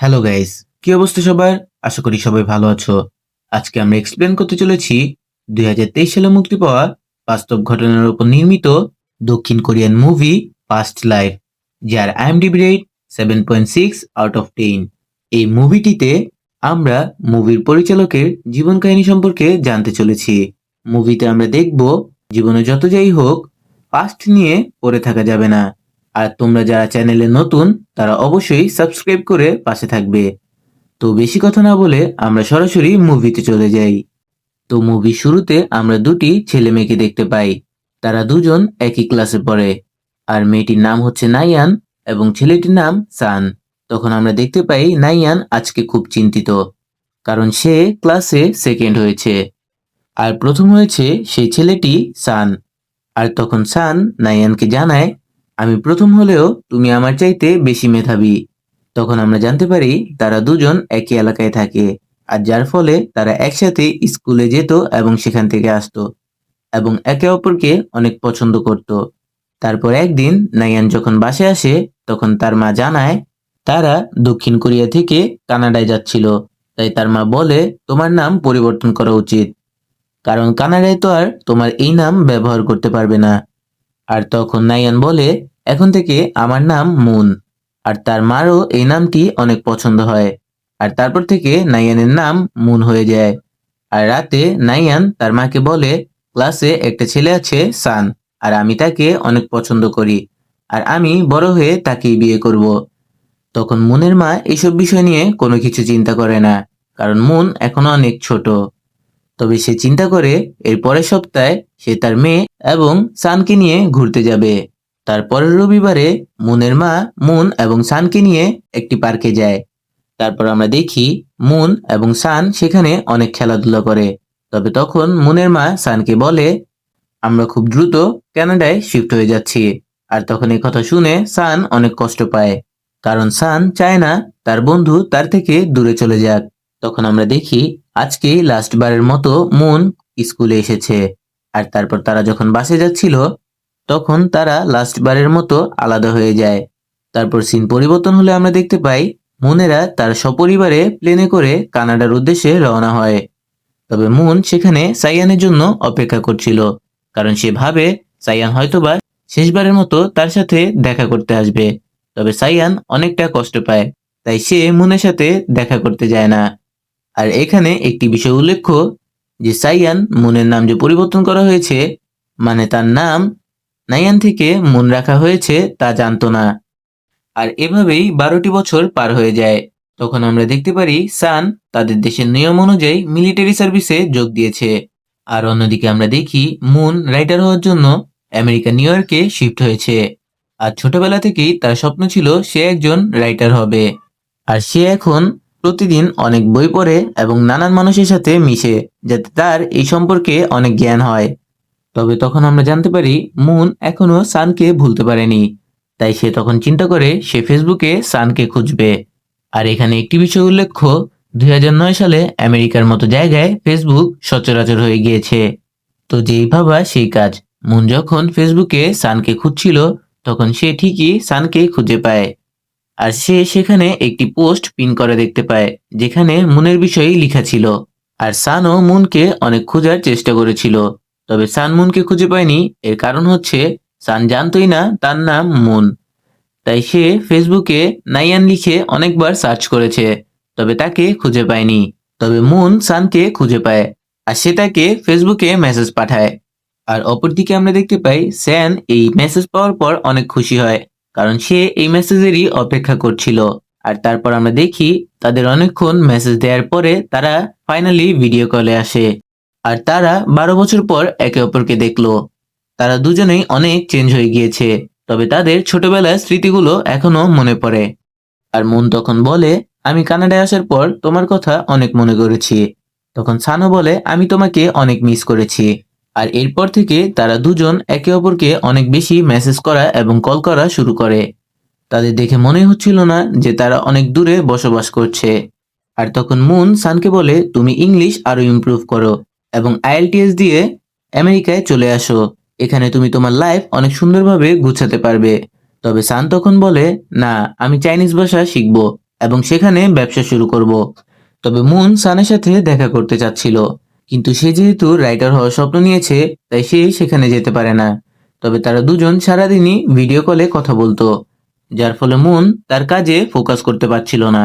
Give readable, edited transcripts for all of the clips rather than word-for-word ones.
Hello guys, কি অবস্থা সবার? আশা করি সবাই ভালো আছো। আজকে আমরা এক্সপ্লেন করতে চলেছি 2023 সালে মুক্তি পাওয়া বাস্তব ঘটনার উপর নির্মিত দক্ষিণ কোরিয়ান মুভি পাস্ট লাইফ, যার আইএমডিবি রেট 7.6 আউট অফ 10। এই মুভিটিতে আমরা মুভির পরিচালকের জীবন কাহিনী সম্পর্কে জানতে চলেছি। মুভিতে আমরা দেখব জীবনে যত যাই হোক, পাস্ট নিয়ে পড়ে থাকা যাবে না। আর তোমরা যারা চ্যানেলে নতুন তারা অবশ্যই সাবস্ক্রাইব করে পাশে থাকবে। তো বেশি কথা না বলে আমরা সরাসরি মুভিতে চলে যাই। তো মুভির শুরুতে আমরা দুটি ছেলে মেয়েকে দেখতে পাই। তারা দুজন একই ক্লাসে পড়ে। আর মেয়েটির নাম হচ্ছে নাইয়ান এবং ছেলেটির নাম সান। তখন আমরা দেখতে পাই নাইয়ান আজকে খুব চিন্তিত, কারণ সে ক্লাসে সেকেন্ড হয়েছে। আর প্রথম হয়েছে সেই ছেলেটি সান। আর তখন সান নাইয়ানকে জানায়, আমি প্রথম হলেও তুমি আমার চাইতে বেশি মেধাবী। তখন আমরা জানতে পারি তারা দুজন একই এলাকায় থাকে, আর যার ফলে তারা একসাথে স্কুলে যেত এবং সেখান থেকে আসতো এবং একে অপরকে অনেক পছন্দ করত। তারপর একদিন নাইয়ান যখন বাসায় আসে, তখন তার মা জানায় তারা দক্ষিণ কোরিয়া থেকে কানাডায় যাচ্ছিল। তাই তার মা বলে, তোমার নাম পরিবর্তন করা উচিত, কারণ কানাডায় তো আর তোমার এই নাম ব্যবহার করতে পারবে না। আর তখন নাইয়ান বলে, এখন থেকে আমার নাম মুন। আর তার মারও এই নামটি অনেক পছন্দ হয়। আর তারপর থেকে নাইয়ানের নাম মুন হয়ে যায়। আর রাতে নাইয়ান তার মাকে বলে, ক্লাসে একটা ছেলে আছে সান, আর আমি তাকে অনেক পছন্দ করি, আর আমি বড় হয়ে তাকেই বিয়ে করব। তখন মুনের মা এইসব বিষয় নিয়ে কোনো কিছু চিন্তা করে না, কারণ মুন এখনো অনেক ছোট। তবে সে চিন্তা করে এর পরের সপ্তাহে সে তার মেয়ে এবং সানকে নিয়ে ঘুরতে যাবে। তার পরের রবিবারে মুনের মা মুন এবং সানকে নিয়ে একটি পার্কে যায়। তারপর আমরা দেখি মুন এবং সান সেখানে অনেক খেলাধুলা করে। তবে তখন মুনের মা সানকে বলে, আমরা খুব দ্রুত কানাডায় শিফট হয়ে যাচ্ছি। আর তখন এই কথা শুনে সান অনেক কষ্ট পায়, কারণ সান চায় না তার বন্ধু তার থেকে দূরে চলে যাক। তখন আমরা দেখি আজকে লাস্ট বারের মতো মুন স্কুলে এসেছে। আর তারপর তারা যখন বাসে যাচ্ছিল, তখন তারা লাস্ট বারের মতো আলাদা হয়ে যায়। তারপর সিন পরিবর্তন হলে আমরা দেখতে পাই মুনেরা তার সপরিবারে প্লেনে করে কানাডার উদ্দেশ্যে রওনা হয়। তবে মুন সেখানে সাইয়ানের জন্য অপেক্ষা করছিল, কারণ সে ভাবে সাইয়ান হয়তোবা শেষবারের মতো তার সাথে দেখা করতে আসবে। তবে সাইয়ান অনেকটা কষ্ট পায়, তাই সে মুনের সাথে দেখা করতে যায় না। আর এখানে একটি বিষয় উল্লেখ্য যে সাইয়ান মুনের নাম যে পরিবর্তন করা হয়েছে, মানে তার নাম নাইয়ান থেকে মুন রাখা হয়েছে তা জানতো না। আর এভাবেই 12টি বছর পার হয়ে যায়। তখন আমরা দেখতে পারি সান তাদের দেশের নিয়ম অনুযায়ী মিলিটারি সার্ভিসে যোগ দিয়েছে। আর অন্যদিকে আমরা দেখি মুন রাইটার হওয়ার জন্য আমেরিকা নিউ ইয়র্কে শিফট হয়েছে। আর ছোটবেলা থেকেই তার স্বপ্ন ছিল সে একজন রাইটার হবে। আর সে এখন প্রতিদিন অনেক বই পড়ে এবং নানান মানুষের সাথে মিশে, যাতে তার এই সম্পর্কে অনেক জ্ঞান হয়। তবে তখন আমরা জানতে পারি মুন এখনো সানকে ভুলতে পারেনি। তাই সে তখন চিন্তা করে সে ফেসবুকে সানকে খুঁজবে। আর এখানে একটি বিষয় উল্লেখ্য, 2009 সালে আমেরিকার মতো জায়গায় ফেসবুক সচরাচর হয়ে গিয়েছে। তো যেই ভাবা সেই কাজ। মুন যখন ফেসবুকে সানকে খুঁজছিল, তখন সে ঠিকই সানকে খুঁজে পায়। আর সে সেখানে একটি পোস্ট পিন করে দেখতে পায়, যেখানে মুনের বিষয়ে লেখা ছিল। আর সানও মুনকে অনেক খোঁজার চেষ্টা করেছিল। তবে সান মুনকে খুঁজে পায়নি। এর কারণ হচ্ছে সান জানতোই না তার নাম মুন। তাই সে ফেসবুকে নাইয়ান লিখে অনেকবার সার্চ করেছে, তবে তাকে খুঁজে পায়নি। তবে মুন সানকে খুঁজে পায়, আর সে তাকে ফেসবুকে মেসেজ পাঠায়। আর অপরদিকে আমরা দেখতে পাই স্যান এই মেসেজ পাওয়ার পর অনেক খুশি হয়, কারণ সে এই মেসেজেরই অপেক্ষা করছিল। আর তারপর আমরা দেখি তাদের অনেকক্ষণ মেসেজ দেওয়ার পরে তারা ফাইনালি ভিডিও কলে আসে। আর তারা 12 বছর পর একে অপরকে দেখলো। তারা দুজনেই অনেক চেঞ্জ হয়ে গিয়েছে, তবে তাদের ছোটবেলার স্মৃতিগুলো এখনো মনে পড়ে। আর মুন তখন বলে, আমি কানাডায় আসার পর তোমার কথা অনেক মনে করেছি। তখন সানও বলে, আমি তোমাকে অনেক মিস করেছি। আর এরপর থেকে তারা দুজন একে অপরকে অনেক বেশি মেসেজ করা এবং কল করা শুরু করে। তাদের দেখে মনে হচ্ছিল না যে তারা অনেক দূরে বসবাস করছে। আর তখন মুন সানকে বলে, তুমি ইংলিশ আরো ইমপ্রুভ করো এবং আইএলটিএস দিয়ে আমেরিকায় চলে আসো। এখানে তুমি তোমার লাইফ অনেক সুন্দরভাবে গুছাতে পারবে। তবে সান তখন বলে, না, আমি চাইনিজ ভাষা শিখবো, এবং সেখানে ব্যবসা শুরু করব। তবে মুন সানের সাথে দেখা করতে চাচ্ছিল, কিন্তু সে যেহেতু রাইটার হওয়ার স্বপ্ন নিয়েছে তাই সে সেখানে যেতে পারে না। তবে তারা দুজন সারাদিনই ভিডিও কলে কথা বলতো, যার ফলে মুন তার কাজে ফোকাস করতে পারছিল না।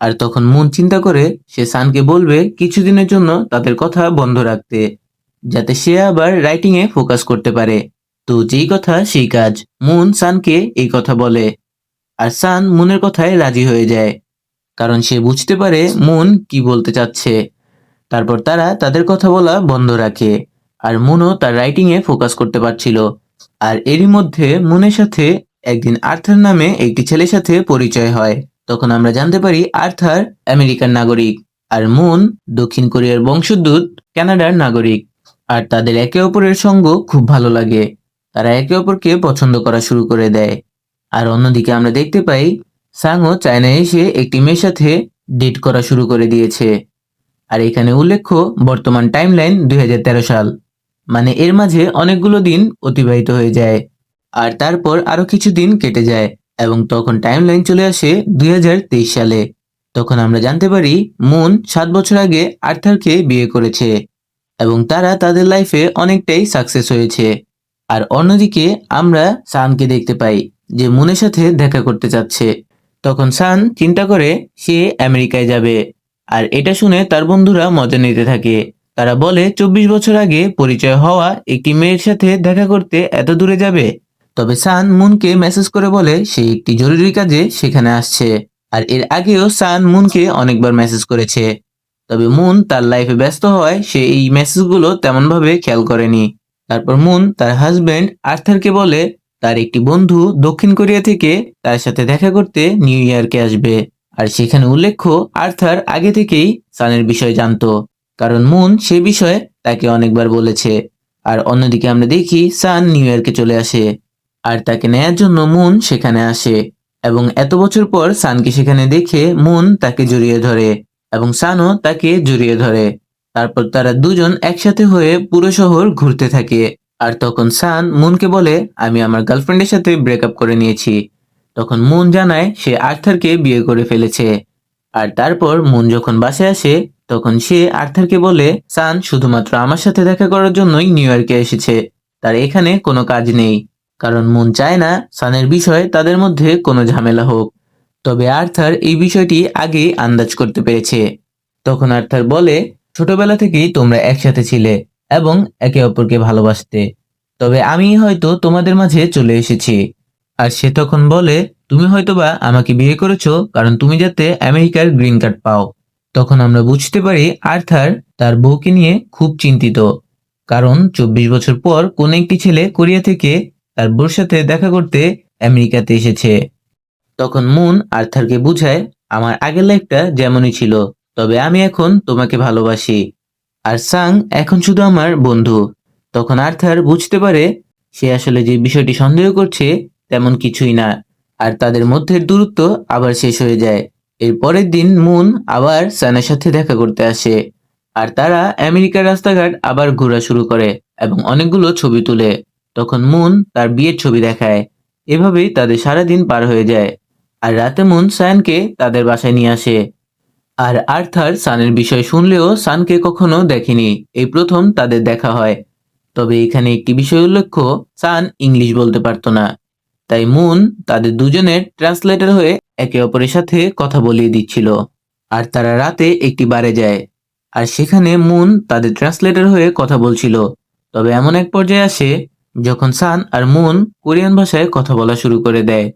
আর তখন মুন চিন্তা করে সে সানকে বলবে কিছুদিনের জন্য তাদের কথা বন্ধ রাখতে, যাতে সে আবার রাইটিং এ ফোকাস করতে পারে। তো যেই কথা সেই কাজ, মুন সানকে এই কথা বলে, আর সান মুনের কথায় রাজি হয়ে যায়, কারণ সে বুঝতে পারে মুন কি বলতে চাচ্ছে। তারপর তারা তাদের কথা বলা বন্ধ রাখে, আর মুনও তার রাইটিং এ ফোকাস করতে পারছিল। আর এরই মধ্যে মুনের সাথে একদিন আর্থার নামে একটি ছেলের সাথে পরিচয় হয়। তখন আমরা জানতে পারি আর্থার আমেরিকার নাগরিক, আর মুন দক্ষিণ কোরিয়ার বংশোদ্ভূত কানাডার নাগরিক। আর তাদের একে অপরের সঙ্গ খুব ভালো লাগে, তারা একে অপরকে পছন্দ করা শুরু করে দেয়। আর অন্যদিকে আমরা দেখতে পাই সাংও চায়নায় এসে একটি মেয়ের সাথে ডেট করা শুরু করে দিয়েছে। আর এখানে উল্লেখ্য বর্তমান টাইমলাইন 2013 সাল, মানে এর মাঝে অনেকগুলো দিন অতিবাহিত হয়ে যায়। আর তারপর আরো কিছু দিন কেটে যায় এবং তখন টাইমলাইন চলে আসে 2023 সালে। তখন আমরা জানতে পারি মুন 7 বছর আগে আর্থারকে বিয়ে করেছে এবং তারা তাদের লাইফে অনেকটাই সাকসেস হয়েছে। আর অন্যদিকে আমরা সানকে দেখতে পাই যে মুনের সাথে দেখা করতে চাচ্ছে। তখন সান চিন্তা করে সে আমেরিকায় যাবে, আর এটা শুনে তার বন্ধুরা মজা নিতে থাকে। তারা বলে 24 বছর আগে পরিচয় হওয়া একটি মেয়ের সাথে দেখা করতে এত দূরে যাবে। তবে সান মুনকে মেসেজ করে বলে সে একটি জরুরি কাজে সেখানে আসছে। আর এর আগেও সান মুনকে অনেকবার মেসেজ করেছে, তবে মুন তার লাইফে ব্যস্ত হওয়ায় সে এই মেসেজগুলো তেমনভাবে খেয়াল করেনি। তারপর মুন তার হাজবেন্ড আর্থারকে বলে তার একটি বন্ধু দক্ষিণ কোরিয়া থেকে তার সাথে দেখা করতে নিউ ইয়র্কে আসবে। আর সেখানে উল্লেখ্য আর্থার আগে থেকেই সানের বিষয় জানতো, কারণ মুন সে বিষয়ে তাকে অনেকবার বলেছে। আর অন্যদিকে আমরা দেখি সান নিউ ইয়র্কে চলে আসে, আর তাকে নেয়ার জন্য মুন সেখানে আসে এবং এত বছর পর সানকে সেখানে দেখে মুন তাকে জড়িয়ে ধরে এবং সানও তাকে জড়িয়ে ধরে। তারপর তারা দুজন একসাথে হয়ে পুরো শহর ঘুরতে থাকে। আর তখন সান মুনকে বলে আমি আমার গার্লফ্রেন্ডের সাথে ব্রেকআপ করে নিয়েছি। তখন মুন জানায় সে আর্থারকে বিয়ে করে ফেলেছে। আর তারপর মুন যখন বাসায় আসে তখন সে আর্থারকে বলে সান শুধুমাত্র আমার সাথে দেখা করার জন্যই নিউ ইয়র্কে এসেছে, তার এখানে কোনো কাজ নেই, কারণ মুন চায় না সানের বিষয়ে তাদের মধ্যে কোনো ঝামেলা হোক। তবে আর্থার এই বিষয়টি আগেই আন্দাজ করতে পেরেছে। তখন আর্থার বলে ছোটবেলা থেকেই তোমরা একসাথে ছিলে এবং একে অপরকে ভালোবাসতে, তবে আমি হয়তো তোমাদের মাঝে চলে এসেছি। আর সে তখন বলে তুমি হয়তোবা আমাকে বিয়ে করেছো কারণ তুমি যাতে আমেরিকার গ্রিন কার্ড পাও। তখন আমরা বুঝতে পারি আর্থার তার বউকে নিয়ে খুব চিন্তিত, কারণ 24 বছর পর কোন একটি ছেলে কোরিয়া থেকে তার বউর সাথে দেখা করতে আমেরিকাতে এসেছে। তখন মুন আর্থারকে বুঝায় আমার আগের লাইফটা যেমনই ছিল, তবে আমি এখন তোমাকে ভালোবাসি, আর সাং এখন শুধু আমার বন্ধু। তখন আর্থার বুঝতে পারে সে আসলে যে বিষয়টি সন্দেহ করছে তেমন কিছুই না, আর তাদের মধ্যে দূরত্ব আবার শেষ হয়ে যায়। এর পরের দিন মুন আবার সানের সাথে দেখা করতে আসে, আর তারা আমেরিকার রাস্তাঘাট আবার ঘোরা শুরু করে এবং অনেকগুলো ছবি তুলে। তখন মুন তার বিয়ের ছবি দেখায়। এভাবেই তাদের সারাদিন পার হয়ে যায়। আর রাতে মুন সানকে তাদের বাসায় নিয়ে আসে। আর আর্থার সানের বিষয় শুনলেও সানকে কখনো দেখেনি, এই প্রথম তাদের দেখা হয়। তবে এখানে একটি বিষয় উল্লেখ্য, সান ইংলিশ বলতে পারতো না, তাই মুন তাদের দুজনের ট্রান্সলেটর হয়ে একে অপরের সাথে কথা বলিয়ে দিচ্ছিল। আর তারা রাতে একটি বারে যায়, আর সেখানে মুন তাদের ট্রান্সলেটর হয়ে কথা বলছিল। তবে এমন এক পর্যায়ে আসে যখন সান আর মুন কোরিয়ান ভাষায় কথা বলা শুরু করে দেয়।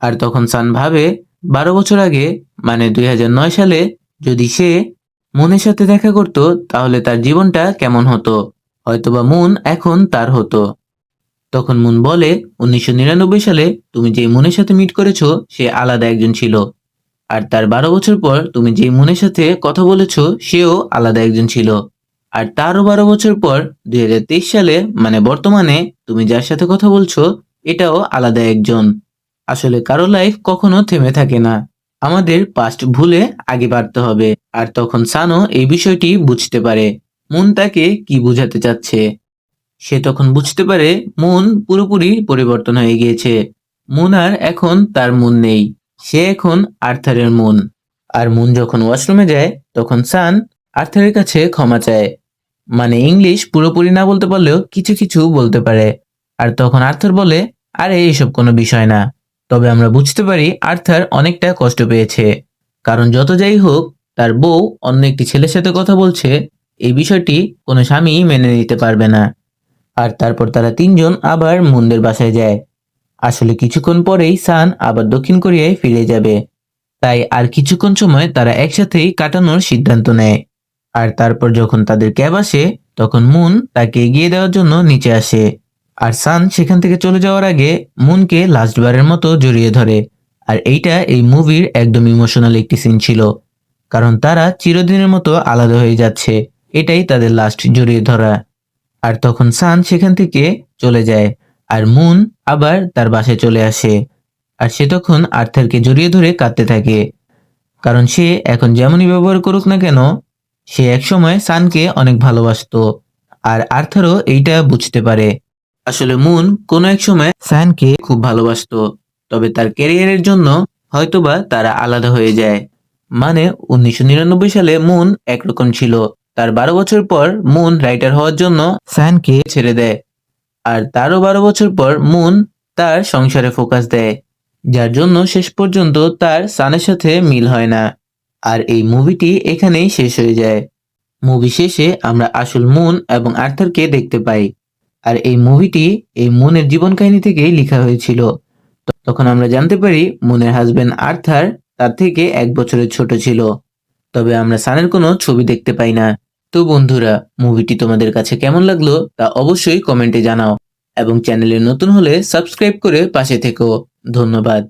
আর তখন সান ভাবে 12 বছর আগে, মানে 2009 সালে যদি সে মুনের সাথে দেখা করত তাহলে তার জীবনটা কেমন হতো, হয়তোবা মুন এখন তার হতো। তখন মুন বলে 1999 সালে তুমি যে মুনের সাথে মিট করেছো সে আলাদা একজন ছিল, আর তার 12 বছর পর তুমি যে মুনের সাথে কথা বলেছো সেও আলাদা একজন ছিল, আর তারও 12 বছর পর 2023 সালে মানে বর্তমানে তুমি যার সাথে কথা বলছো এটাও আলাদা একজন। আসলে কারো লাইফ কখনো থেমে থাকে না, আমাদের পাস্ট ভুলে আগে বাড়তে হবে। আর তখন সানো এই বিষয়টি বুঝতে পারে মুন তাকে কি বোঝাতে চাচ্ছে। সে তখন বুঝতে পারে মুন পুরোপুরি পরিবর্তন হয়ে গিয়েছে, মুন আর এখন তার মুন নেই। সে এখন আর্থারের মুন। আর মুন যখন ওয়াশরুমে যায় তখন সান আর্থারের কাছে ক্ষমা চায়। মানে ইংলিশ পুরোপুরি না বলতে পারলেও কিছু কিছু বলতে পারে। আর তখন আর্থার বলে, আরে এইসব কোনো বিষয় না। তবে আমরা বুঝতে পারি আর্থার অনেকটা কষ্ট পেয়েছে, কারণ যত যাই হোক তার বউ অন্য একটি ছেলের সাথে কথা বলছে, এই বিষয়টি কোনো স্বামী মেনে নিতে পারবে না। আর তারপর তারা তিনজন আবার মুনদের বাসায় যায়। আসলে কিছুক্ষণ পরেই সান আবার দক্ষিণ কোরিয়ায় ফিরে যাবে, তাই আর কিছুক্ষণ সময় তারা একসাথেই কাটানোর সিদ্ধান্ত নেয়। আর তারপর যখন তাদের ক্যাব আসে তখন মুন তাকে এগিয়ে দেওয়ার জন্য নিচে আসে। আর সান সেখান থেকে চলে যাওয়ার আগে মুনকে লাস্টবারের মতো জড়িয়ে ধরে। আর এইটা এই মুভির একদম ইমোশনাল একটি সিন ছিল, কারণ তারা চিরদিনের মতো আলাদা হয়ে যাচ্ছে, এটাই তাদের লাস্ট জড়িয়ে ধরা। আর তখন সান সেখান থেকে চলে যায় আর মুন আবার তার বাসায় চলে আসে। আর সে তখন আর্থারকে জড়িয়ে ধরে কাঁদতে থাকে, কারণ সে এখন যেমনই ব্যবহার করুক না কেন, সে একসময় সানকে অনেক ভালোবাসতো। আর আর্থারও এইটা বুঝতে পারে। আসলে মুন কোনো এক সময় সানকে খুব ভালোবাসতো, তবে তার ক্যারিয়ারের জন্য হয়তোবা তারা আলাদা হয়ে যায়। মানে 1999 সালে মুন একরকম ছিল, তার 12 বছর পর মুন রাইটার হওয়ার জন্য সানকে ছেড়ে দেয়। আর তারও 12 বছর পর মুন তার সংসারে ফোকাস দেয়, যার জন্য শেষ পর্যন্ত তার সানের সাথে মিল হয় না। আর এই মুভিটি এখানেই শেষ হয়ে যায়। মুভি শেষে আমরা আসল মুন এবং আর্থারকে দেখতে পাই। আর এই মুভিটি এই মুনের জীবন কাহিনী থেকেই লেখা হয়েছিল। তখন আমরা জানতে পারি মুনের হাজবেন্ড আর্থার তার থেকে 1 বছরের ছোট ছিল, তবে আমরা সানের কোনো ছবি দেখতে পাই না। তো বন্ধুরা, মুভিটি তোমাদের কাছে কেমন লাগলো তা অবশ্যই কমেন্টে জানাও, এবং চ্যানেলে নতুন হলে সাবস্ক্রাইব করে পাশে থেকো। ধন্যবাদ।